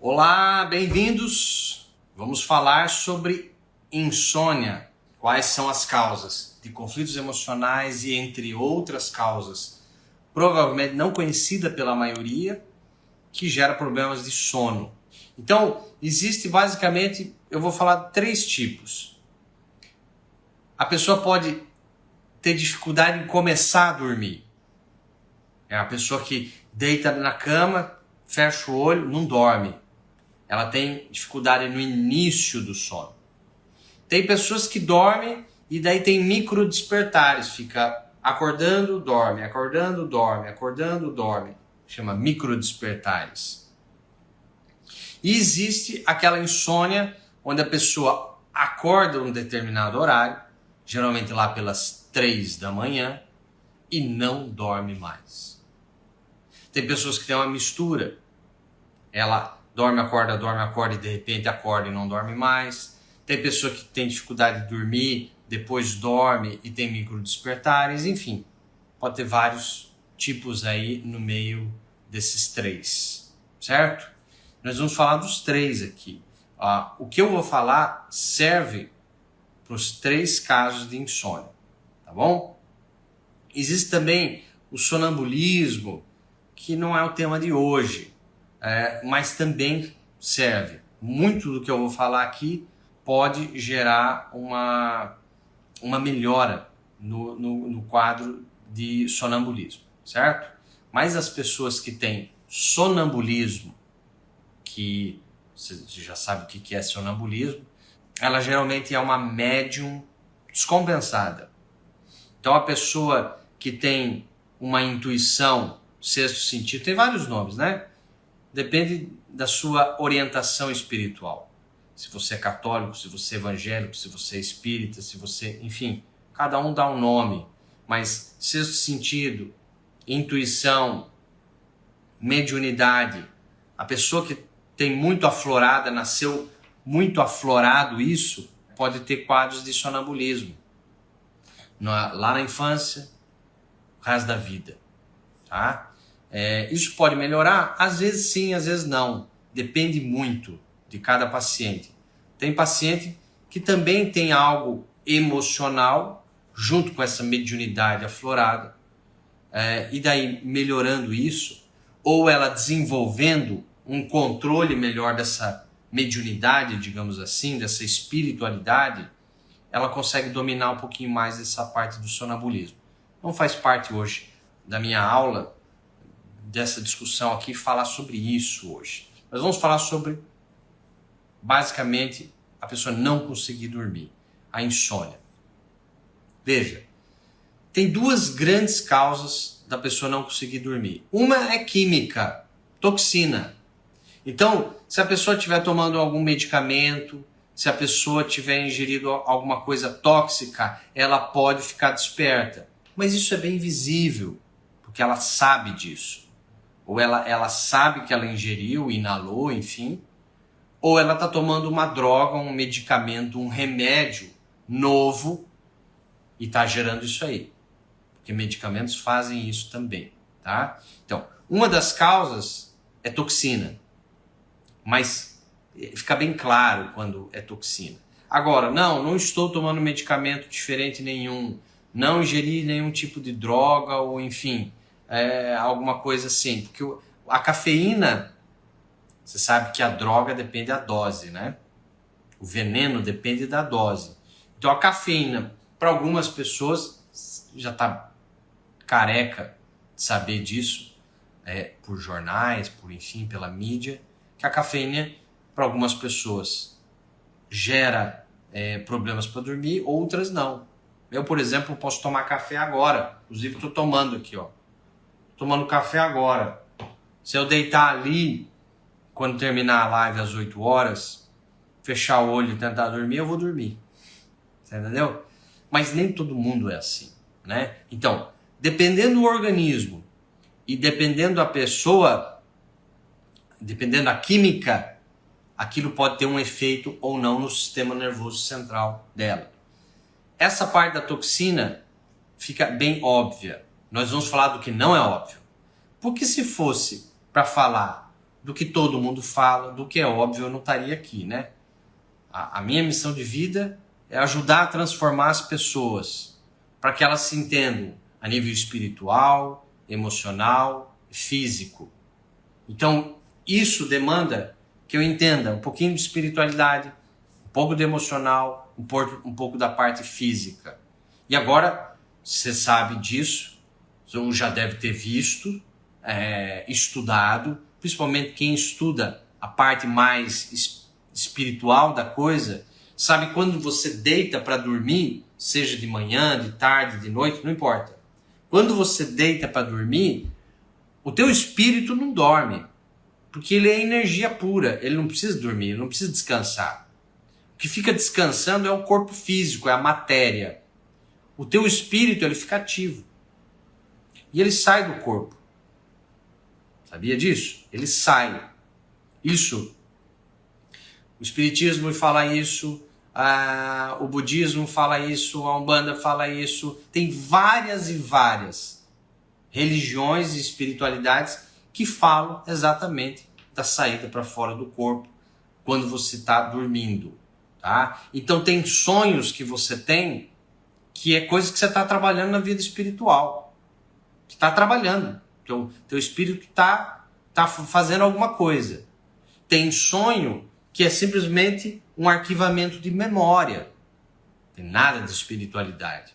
Olá, bem-vindos! Vamos falar sobre insônia. Quais são as causas de conflitos emocionais e entre outras causas, provavelmente não conhecida pela maioria, que gera problemas de sono. Então, existe basicamente, eu vou falar de 3 tipos. A pessoa pode ter dificuldade em começar a dormir. É a pessoa que deita na cama, fecha o olho, não dorme. Ela tem dificuldade no início do sono. Tem pessoas que dormem e daí tem micro despertares, fica acordando, dorme, acordando, dorme, acordando, dorme. Chama micro despertares. E existe aquela insônia onde a pessoa acorda um determinado horário, geralmente lá pelas 3 da manhã, e não dorme mais. Tem pessoas que têm uma mistura. Ela dorme, acorda e de repente acorda e não dorme mais. Tem pessoa que tem dificuldade de dormir, depois dorme e tem micro despertares. Enfim, pode ter vários tipos aí no meio desses 3, certo? Nós vamos falar dos 3 aqui. O que eu vou falar serve para os 3 casos de insônia, tá bom? Existe também o sonambulismo, que não é o tema de hoje, mas também serve. Muito do que eu vou falar aqui pode gerar uma melhora no quadro de sonambulismo, certo? Mas as pessoas que têm sonambulismo, que você já sabe o que é sonambulismo, ela geralmente é uma médium descompensada. Então a pessoa que tem uma intuição, sexto sentido, tem vários nomes, né? Depende da sua orientação espiritual. Se você é católico, se você é evangélico, se você é espírita, se você... Enfim, cada um dá um nome. Mas sexto sentido, intuição, mediunidade, a pessoa que tem muito aflorada, nasceu muito aflorado isso, pode ter quadros de sonambulismo. Lá na infância, o resto da vida. Tá? Isso pode melhorar? Às vezes sim, às vezes não. Depende muito de cada paciente. Tem paciente que também tem algo emocional junto com essa mediunidade aflorada. E daí melhorando isso, ou ela desenvolvendo um controle melhor dessa mediunidade, digamos assim, dessa espiritualidade, ela consegue dominar um pouquinho mais essa parte do sonambulismo. Não faz parte hoje da minha aula, dessa discussão aqui, falar sobre isso hoje. Nós vamos falar sobre, basicamente, a pessoa não conseguir dormir, a insônia. Veja, tem 2 grandes causas da pessoa não conseguir dormir. Uma é química, toxina. Então, se a pessoa estiver tomando algum medicamento, se a pessoa tiver ingerido alguma coisa tóxica, ela pode ficar desperta. Mas isso é bem visível, porque ela sabe disso. Ou ela sabe que ela ingeriu, inalou, enfim. Ou ela está tomando uma droga, um medicamento, um remédio novo e está gerando isso aí. Porque medicamentos fazem isso também, tá? Então, uma das causas é toxina. Mas fica bem claro quando é toxina. Agora, não estou tomando medicamento diferente nenhum, não ingeri nenhum tipo de droga ou enfim, alguma coisa assim. Porque a cafeína, você sabe que a droga depende da dose, né? O veneno depende da dose. Então a cafeína, para algumas pessoas, já está careca de saber disso, por jornais, por enfim, pela mídia, que a cafeína, para algumas pessoas, gera problemas para dormir, outras não. Eu, por exemplo, posso tomar café agora. Inclusive, estou tomando aqui, ó. Tomando café agora. Se eu deitar ali, quando terminar a live às 8 horas, fechar o olho e tentar dormir, eu vou dormir. Você entendeu? Mas nem todo mundo é assim, né? Então, dependendo do organismo e dependendo da pessoa, dependendo da química, aquilo pode ter um efeito ou não no sistema nervoso central dela. Essa parte da toxina fica bem óbvia. Nós vamos falar do que não é óbvio. Porque se fosse para falar do que todo mundo fala, do que é óbvio, eu não estaria aqui, né? A minha missão de vida é ajudar a transformar as pessoas para que elas se entendam a nível espiritual, emocional, físico. Então, isso demanda que eu entenda um pouquinho de espiritualidade, um pouco de emocional, um pouco da parte física. E agora, você sabe disso, ou já deve ter visto, estudado, principalmente quem estuda a parte mais espiritual da coisa, sabe quando você deita para dormir, seja de manhã, de tarde, de noite, não importa. Quando você deita para dormir, o teu espírito não dorme, porque ele é energia pura, ele não precisa dormir, ele não precisa descansar. O que fica descansando é o corpo físico, é a matéria. O teu espírito, ele fica ativo. E ele sai do corpo. Sabia disso? Ele sai. Isso. O espiritismo fala isso, o budismo fala isso, a Umbanda fala isso. Tem várias e várias religiões e espiritualidades que falam exatamente da saída para fora do corpo quando você está dormindo. Tá? Então tem sonhos que você tem que é coisa que você está trabalhando na vida espiritual. Você está trabalhando. Teu espírito está fazendo alguma coisa. Tem sonho que é simplesmente um arquivamento de memória. Não tem nada de espiritualidade.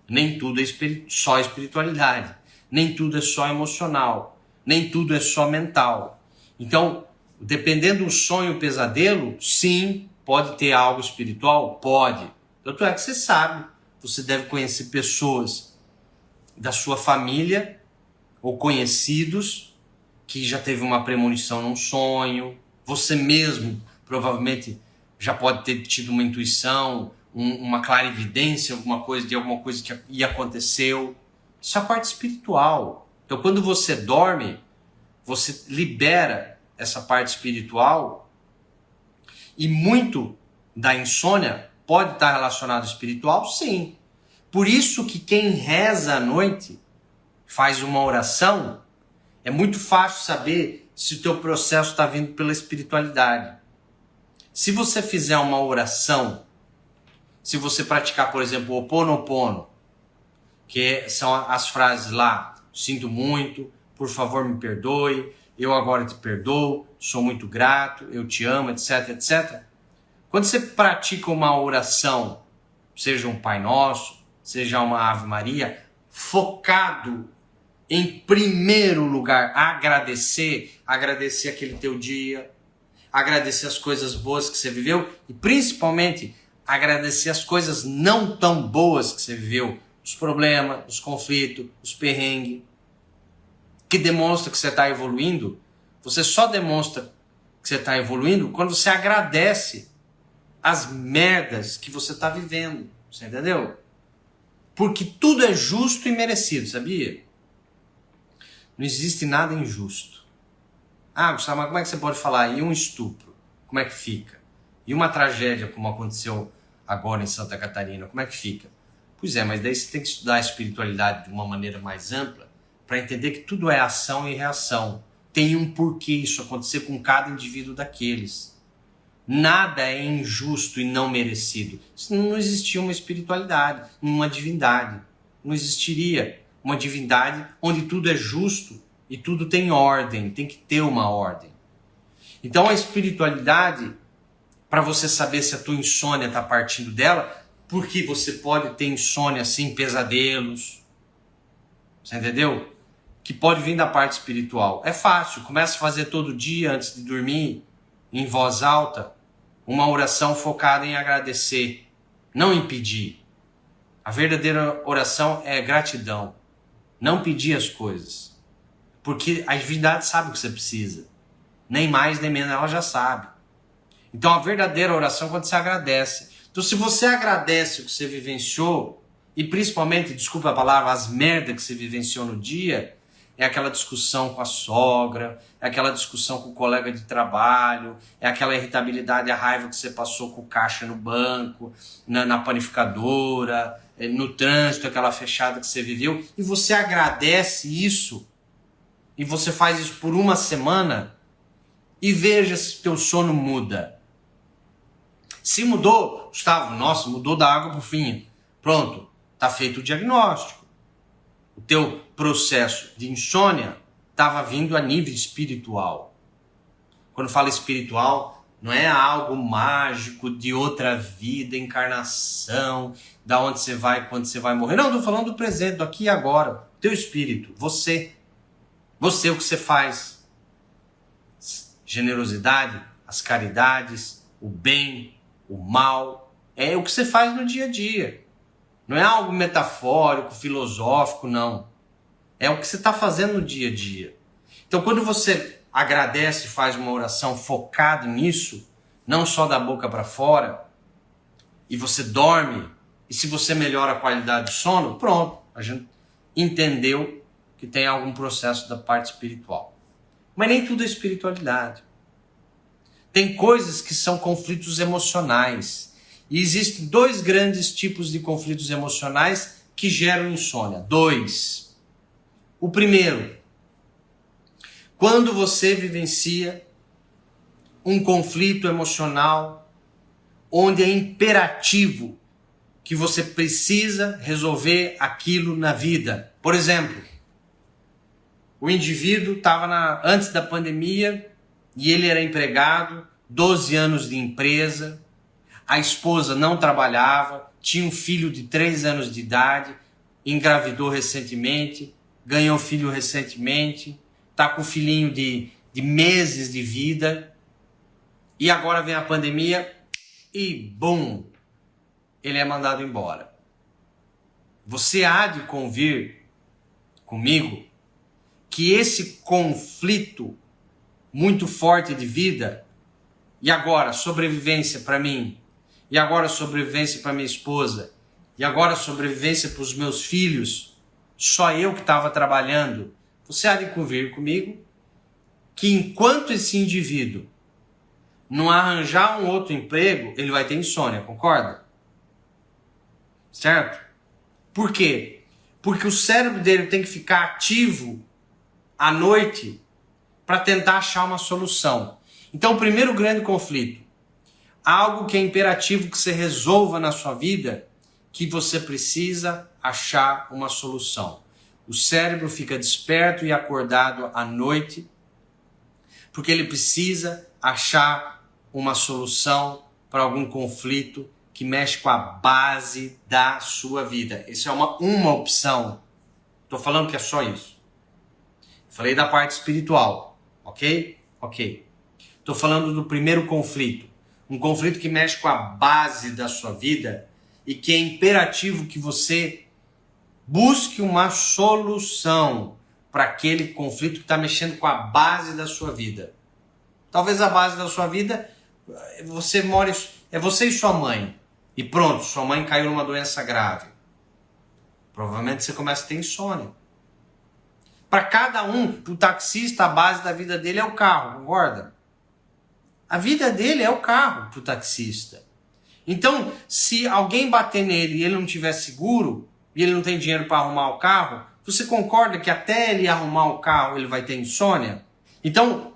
Nem tudo é só espiritualidade. Nem tudo é só emocional. Nem tudo é só mental. Então, dependendo do sonho, pesadelo, sim, pode ter algo espiritual? Pode. Tanto é que você sabe. Você deve conhecer pessoas da sua família ou conhecidos que já teve uma premonição num sonho. Você mesmo provavelmente já pode ter tido uma intuição, uma clarividência, alguma coisa que ia aconteceu. Isso é a parte espiritual. Então, quando você dorme, você libera essa parte espiritual e muito da insônia pode estar relacionado ao espiritual, sim. Por isso que quem reza à noite, faz uma oração, é muito fácil saber se o teu processo está vindo pela espiritualidade. Se você fizer uma oração, se você praticar, por exemplo, o Ho Oponopono, que são as frases lá, sinto muito, por favor me perdoe, eu agora te perdoo, sou muito grato, eu te amo, etc, etc. Quando você pratica uma oração, seja um Pai Nosso, seja uma Ave Maria, focado em primeiro lugar, agradecer aquele teu dia, agradecer as coisas boas que você viveu e principalmente agradecer as coisas não tão boas que você viveu, os problemas, os conflitos, os perrengues, que demonstra que você está evoluindo. Você só demonstra que você está evoluindo quando você agradece as merdas que você está vivendo, você entendeu? Porque tudo é justo e merecido, sabia? Não existe nada injusto. Gustavo, mas como é que você pode falar? E um estupro? Como é que fica? E uma tragédia como aconteceu agora em Santa Catarina? Como é que fica? Pois é, mas daí você tem que estudar a espiritualidade de uma maneira mais ampla para entender que tudo é ação e reação. Tem um porquê isso acontecer com cada indivíduo daqueles. Nada é injusto e não merecido. Senão não existia uma espiritualidade, uma divindade. Não existiria uma divindade onde tudo é justo e tudo tem ordem, tem que ter uma ordem. Então a espiritualidade, para você saber se a tua insônia está partindo dela, porque você pode ter insônia assim, pesadelos, você entendeu? Que pode vir da parte espiritual. É fácil, começa a fazer todo dia antes de dormir, em voz alta, uma oração focada em agradecer, não em pedir. A verdadeira oração é gratidão, não pedir as coisas. Porque a divindade sabe o que você precisa. Nem mais, nem menos, ela já sabe. Então a verdadeira oração é quando você agradece. Então se você agradece o que você vivenciou, e principalmente, desculpa a palavra, as merdas que você vivenciou no dia, é aquela discussão com a sogra, é aquela discussão com o colega de trabalho, é aquela irritabilidade, a raiva que você passou com o caixa no banco, na panificadora, no trânsito, aquela fechada que você viveu, e você agradece isso, e você faz isso por uma semana, e veja se teu sono muda. Se mudou, Gustavo, nossa, mudou da água para o vinho. Pronto, está feito o diagnóstico. O teu processo de insônia estava vindo a nível espiritual. Quando fala espiritual, não é algo mágico de outra vida, encarnação, da onde você vai, quando você vai morrer. Não, estou falando do presente, do aqui e agora. Teu espírito, você. Você, o que você faz. Generosidade, as caridades, o bem, o mal. É o que você faz no dia a dia. Não é algo metafórico, filosófico, não. É o que você está fazendo no dia a dia. Então, quando você agradece e faz uma oração focada nisso, não só da boca para fora, e você dorme, e se você melhora a qualidade do sono, pronto, a gente entendeu que tem algum processo da parte espiritual. Mas nem tudo é espiritualidade. Tem coisas que são conflitos emocionais. E existem dois grandes tipos de conflitos emocionais que geram insônia. Dois. O primeiro, quando você vivencia um conflito emocional onde é imperativo que você precisa resolver aquilo na vida. Por exemplo, o indivíduo estava antes da pandemia e ele era empregado, 12 anos de empresa, a esposa não trabalhava, tinha um filho de 3 anos de idade, engravidou recentemente, ganhou filho recentemente, está com um filhinho de meses de vida, e agora vem a pandemia e bum, ele é mandado embora. Você há de convir comigo que esse conflito muito forte de vida, e agora sobrevivência para mim, e agora sobrevivência para minha esposa, e agora sobrevivência para os meus filhos, só eu que estava trabalhando, você há de convir comigo que enquanto esse indivíduo não arranjar um outro emprego, ele vai ter insônia, concorda? Certo? Por quê? Porque o cérebro dele tem que ficar ativo à noite para tentar achar uma solução. Então, o primeiro grande conflito, algo que é imperativo que você resolva na sua vida, que você precisa achar uma solução. O cérebro fica desperto e acordado à noite, porque ele precisa achar uma solução para algum conflito que mexe com a base da sua vida. Isso é uma opção. Estou falando que é só isso. Falei da parte espiritual, ok? Ok. Estou falando do primeiro conflito. Um conflito que mexe com a base da sua vida e que é imperativo que você busque uma solução para aquele conflito que está mexendo com a base da sua vida. Talvez a base da sua vida, é você e sua mãe. E pronto, sua mãe caiu numa doença grave. Provavelmente você começa a ter insônia. Para cada um, o taxista, a base da vida dele é o carro, concorda? A vida dele é o carro para o taxista. Então, se alguém bater nele e ele não tiver seguro, e ele não tem dinheiro para arrumar o carro, você concorda que até ele arrumar o carro ele vai ter insônia? Então,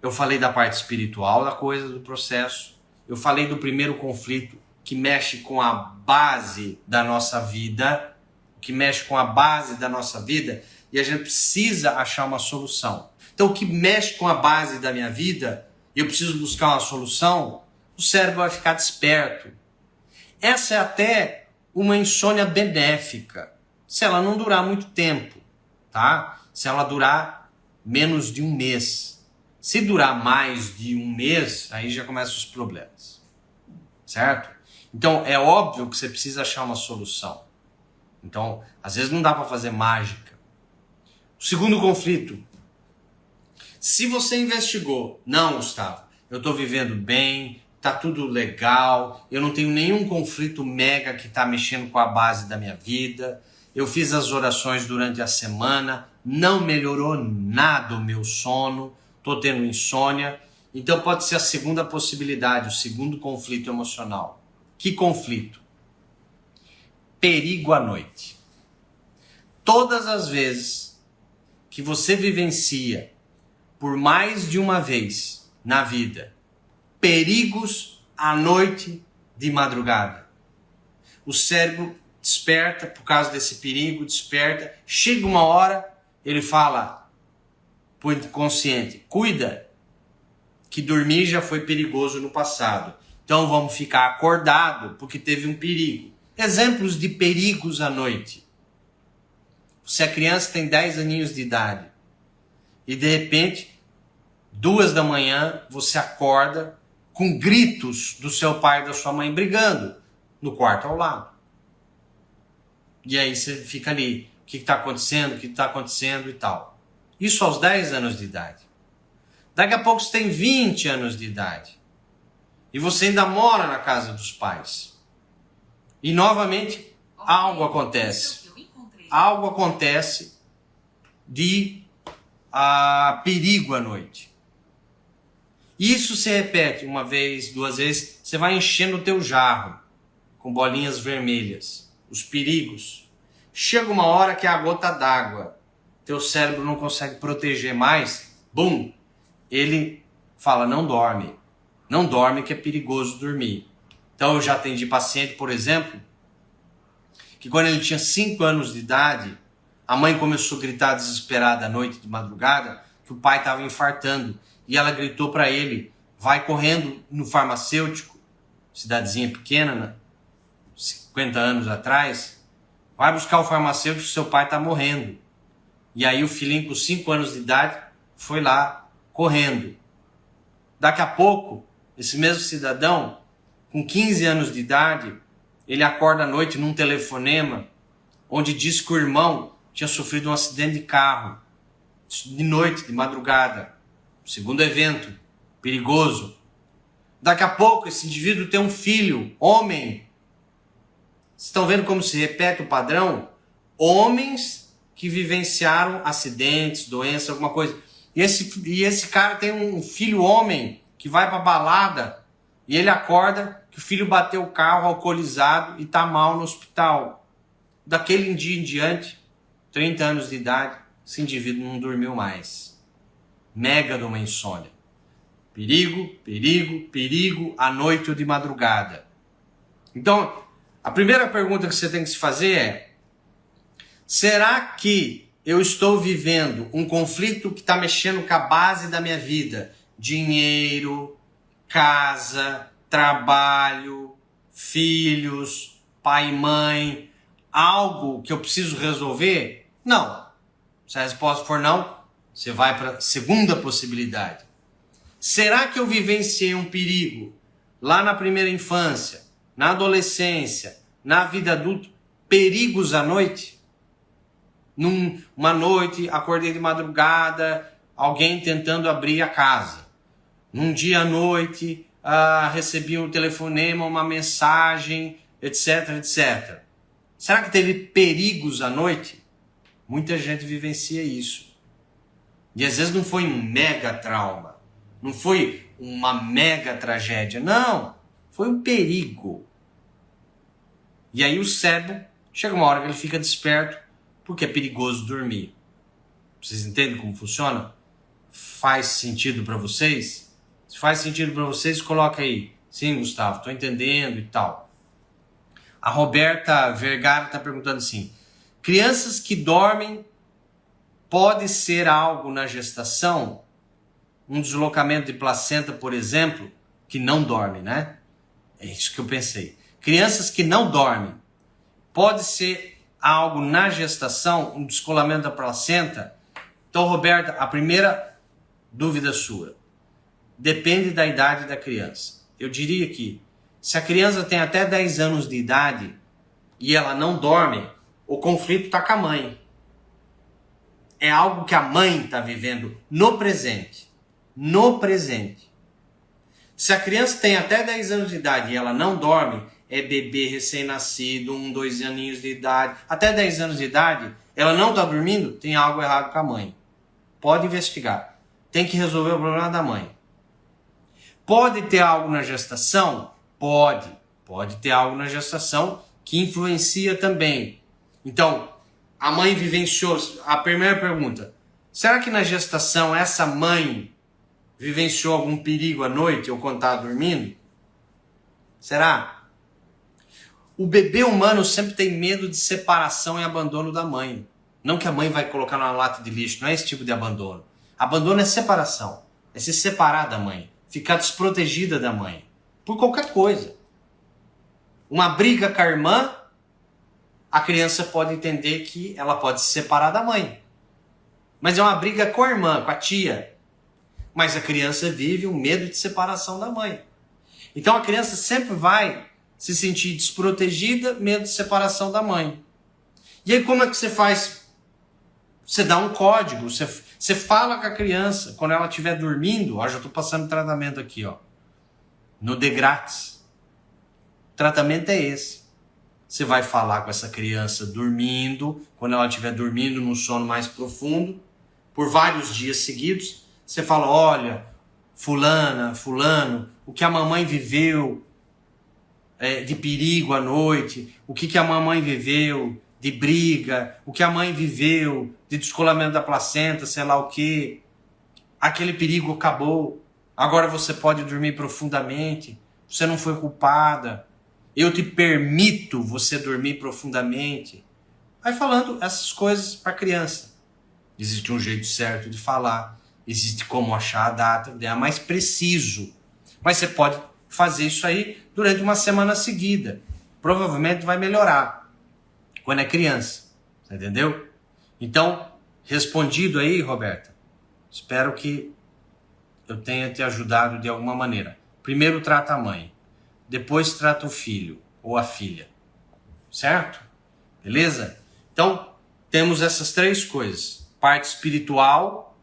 eu falei da parte espiritual da coisa, do processo. Eu falei do primeiro conflito que mexe com a base da nossa vida, e a gente precisa achar uma solução. Então, o que mexe com a base da minha vida, e eu preciso buscar uma solução, o cérebro vai ficar desperto. Essa é até uma insônia benéfica, se ela não durar muito tempo, tá? Se ela durar menos de um mês. Se durar mais de um mês, aí já começam os problemas, certo? Então, é óbvio que você precisa achar uma solução. Então, às vezes não dá para fazer mágica. O segundo conflito. Se você investigou, não, Gustavo, eu estou vivendo bem, tá tudo legal, eu não tenho nenhum conflito mega que está mexendo com a base da minha vida, eu fiz as orações durante a semana, não melhorou nada o meu sono, estou tendo insônia, então pode ser a segunda possibilidade, o segundo conflito emocional. Que conflito? Perigo à noite. Todas as vezes que você vivencia, por mais de uma vez, na vida. Perigos à noite de madrugada. O cérebro desperta por causa desse perigo, desperta. Chega uma hora, ele fala pro inconsciente, cuida, que dormir já foi perigoso no passado. Então vamos ficar acordado porque teve um perigo. Exemplos de perigos à noite. Se a criança tem 10 aninhos de idade e de repente, 2 da manhã, você acorda com gritos do seu pai e da sua mãe brigando no quarto ao lado. E aí você fica ali, o que está acontecendo, o que está acontecendo e tal. Isso aos 10 anos de idade. Daqui a pouco você tem 20 anos de idade. E você ainda mora na casa dos pais. E novamente, algo acontece. Algo acontece de perigo à noite. Isso se repete uma vez, 2 vezes, você vai enchendo o teu jarro com bolinhas vermelhas. Os perigos. Chega uma hora que é a gota d'água. Teu cérebro não consegue proteger mais. Bum! Ele fala, não dorme. Não dorme que é perigoso dormir. Então eu já atendi paciente, por exemplo, que quando ele tinha 5 anos de idade, a mãe começou a gritar desesperada à noite de madrugada que o pai estava infartando. E ela gritou para ele, vai correndo no farmacêutico, cidadezinha pequena, né? 50 anos atrás, vai buscar o farmacêutico, seu pai está morrendo. E aí o filhinho com 5 anos de idade foi lá correndo. Daqui a pouco, esse mesmo cidadão, com 15 anos de idade, ele acorda à noite num telefonema onde diz que o irmão tinha sofrido um acidente de carro, de noite, de madrugada. Segundo evento, perigoso. Daqui a pouco esse indivíduo tem um filho, homem. Vocês estão vendo como se repete o padrão? Homens que vivenciaram acidentes, doenças, alguma coisa. E esse cara tem um filho homem que vai pra balada e ele acorda que o filho bateu o carro alcoolizado e tá mal no hospital. Daquele dia em diante, 30 anos de idade, esse indivíduo não dormiu mais. Mega de uma insônia. Perigo, perigo, perigo à noite ou de madrugada. Então, a primeira pergunta que você tem que se fazer é: será que eu estou vivendo um conflito que está mexendo com a base da minha vida? Dinheiro, casa, trabalho, filhos, pai e mãe, algo que eu preciso resolver? Não. Se a resposta for não, você vai para a segunda possibilidade. Será que eu vivenciei um perigo lá na primeira infância, na adolescência, na vida adulta? Perigos à noite? Uma noite, acordei de madrugada, alguém tentando abrir a casa. Num dia à noite, recebi um telefonema, uma mensagem, etc, etc. Será que teve perigos à noite? Muita gente vivencia isso. E às vezes não foi um mega trauma, não foi uma mega tragédia, não, foi um perigo. E aí o cérebro, chega uma hora que ele fica desperto, porque é perigoso dormir. Vocês entendem como funciona? Faz sentido para vocês? Se faz sentido para vocês, coloca aí. Sim, Gustavo, estou entendendo e tal. A Roberta Vergara está perguntando assim: crianças que dormem pode ser algo na gestação? Um deslocamento de placenta, por exemplo, que não dorme, né? É isso que eu pensei. Crianças que não dormem, pode ser algo na gestação, um descolamento da placenta? Então, Roberta, a primeira dúvida sua, depende da idade da criança. Eu diria que, se a criança tem até 10 anos de idade e ela não dorme, o conflito está com a mãe. É algo que a mãe está vivendo no presente. No presente. Se a criança tem até 10 anos de idade e ela não dorme, é bebê recém-nascido, 1, 2 aninhos de idade, até 10 anos de idade, ela não está dormindo, tem algo errado com a mãe. Pode investigar. Tem que resolver o problema da mãe. Pode ter algo na gestação? Pode. Pode ter algo na gestação que influencia também. Então, a mãe vivenciou... A primeira pergunta: será que na gestação essa mãe vivenciou algum perigo à noite ou quando estava dormindo? Será? O bebê humano sempre tem medo de separação e abandono da mãe. Não que a mãe vai colocar numa lata de lixo, não é esse tipo de abandono. Abandono é separação, é se separar da mãe, ficar desprotegida da mãe, por qualquer coisa. Uma briga com a irmã, a criança pode entender que ela pode se separar da mãe. Mas é uma briga com a irmã, com a tia. Mas a criança vive um medo de separação da mãe. Então a criança sempre vai se sentir desprotegida, medo de separação da mãe. E aí como é que você faz? Você dá um código, você fala com a criança, quando ela estiver dormindo, ó, já estou passando tratamento aqui, ó, no de grátis. O tratamento é esse. Você vai falar com essa criança dormindo, quando ela estiver dormindo num sono mais profundo, por vários dias seguidos, você fala, olha, fulana, fulano, o que a mamãe viveu de perigo à noite, o que a mamãe viveu de briga, o que a mãe viveu de descolamento da placenta, sei lá o que, aquele perigo acabou, agora você pode dormir profundamente, você não foi culpada, eu te permito você dormir profundamente. Vai falando essas coisas para a criança. Existe um jeito certo de falar, existe como achar a data, é mais preciso. Mas você pode fazer isso aí durante uma semana seguida. Provavelmente vai melhorar quando é criança. Entendeu? Então, respondido aí, Roberta, espero que eu tenha te ajudado de alguma maneira. Primeiro trata a mãe, depois trata o filho ou a filha. Certo? Beleza? Então, temos essas três coisas. Parte espiritual,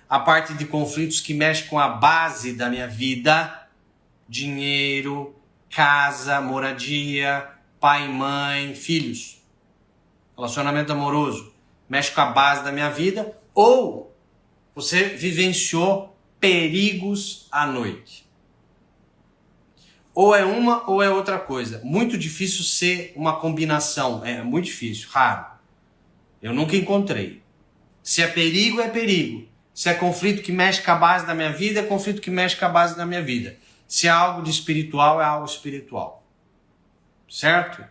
a parte de conflitos que mexe com a base da minha vida, dinheiro, casa, moradia, pai, mãe, filhos, relacionamento amoroso, mexe com a base da minha vida, ou você vivenciou perigos à noite. Ou é uma ou é outra coisa. Muito difícil ser uma combinação. É muito difícil, raro. Eu nunca encontrei. Se é perigo, é perigo. Se é conflito que mexe com a base da minha vida, é conflito que mexe com a base da minha vida. Se é algo de espiritual, é algo espiritual. Certo?